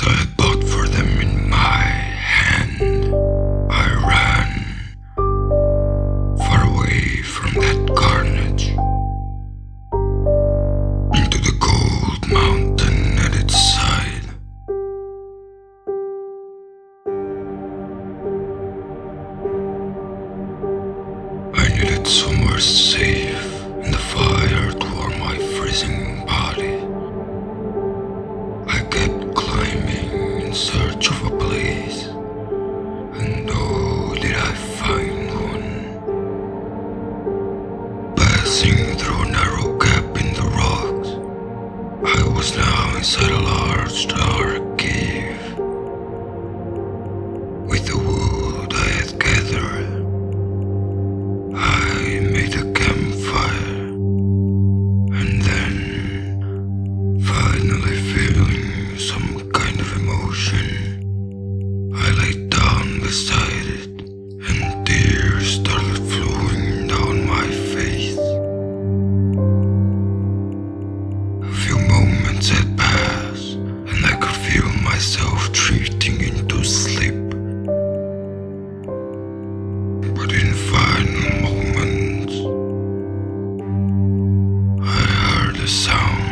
I bought for them in my hand, I ran far away from that carnage into the cold mountain at its side. I needed somewhere safe in the fire to warm my freezing body. I kept climbing in search of a place, and oh, did I find one. Passing through a narrow gap in the rocks, I was now inside a large dark cave. With the wood I had gathered, I made a campfire, and then, finally feeling some kind of emotion, I lay down beside it, and tears started flowing down my face. A few moments had passed, and I could feel myself drifting into sleep. But in final moments, I heard a sound.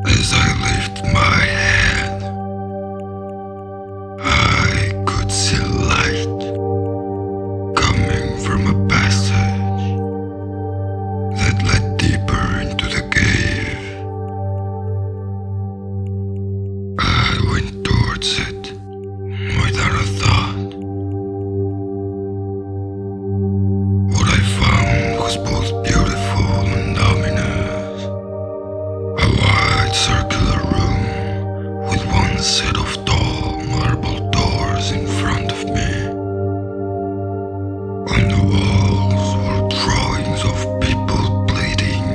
As I lifted my head, I could see light coming from a passage that led deeper into the cave. I went towards it without a thought. What I found was both beautiful and ominous. A wide circular room with one set of tall marble doors in front of me. On the walls were drawings of people bleeding,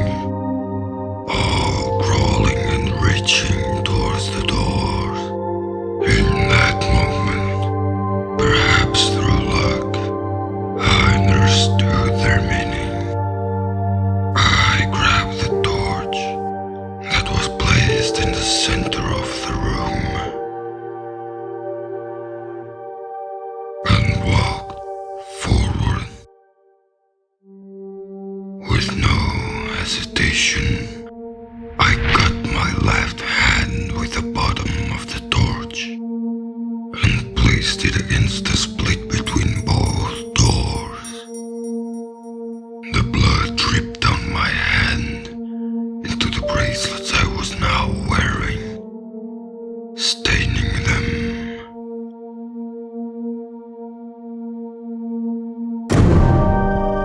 all crawling and reaching towards the doors. In that moment, perhaps through luck, I understood their meaning. I grabbed the torch that was placed in the center of the room and walked forward. With no hesitation, I cut my left hand with the bottom of the torch and placed it against the split between both doors. The blood dripped down my hand into the bracelets I was now wearing, staining them.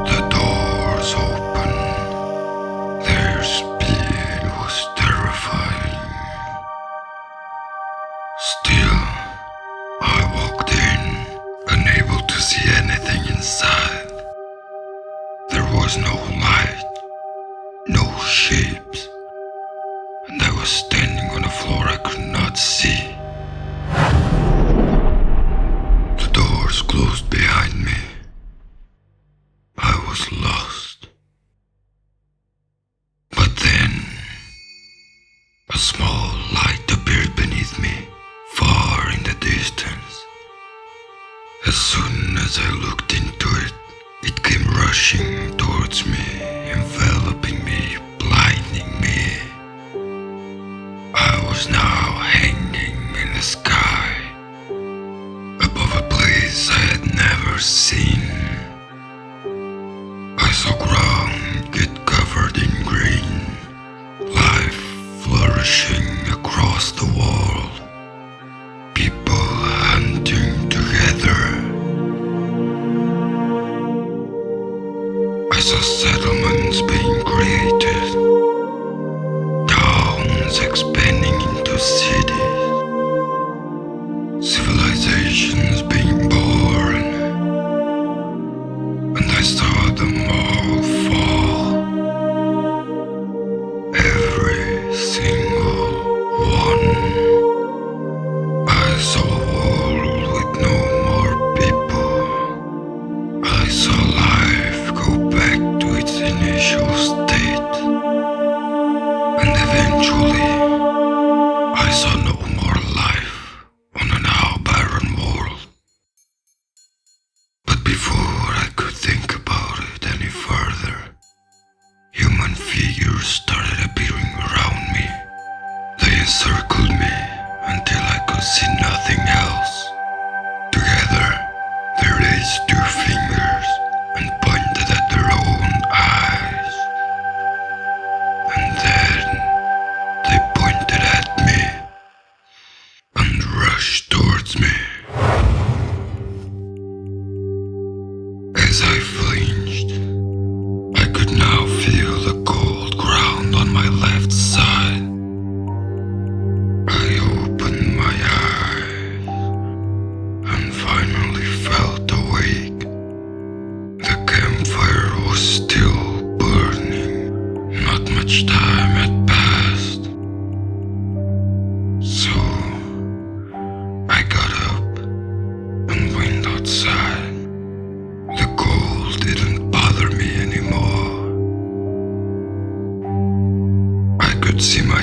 The doors opened. Their speed was terrifying. Still, I walked in, unable to see anything inside. There was no light, no shapes, and I was standing on a floor I could not see. The doors closed behind me. I was lost. But then, a small light appeared beneath me, far in the distance. As soon as I looked into it, it came rushing towards me, enveloping me, blinding me. I was now hanging in the sky, above a place I had never seen. I saw ground get covered in green, life flourishing across the world, people hunting together. I saw settlements being created, towns expanding into cities, civilizations being born, and I saw them all fall. Every single one. I saw a world with no more people. I saw life go back to its initial state, and eventually now see nothing else. Together, they raised two fingers and pointed at their own eyes. And then they pointed at me and rushed towards me. As I flinched, I could now feel the cold ground on my left side. I opened my eyes and finally felt awake. The campfire was still burning. Not much time had passed. So I got up and went outside. The cold didn't bother me anymore. I could see my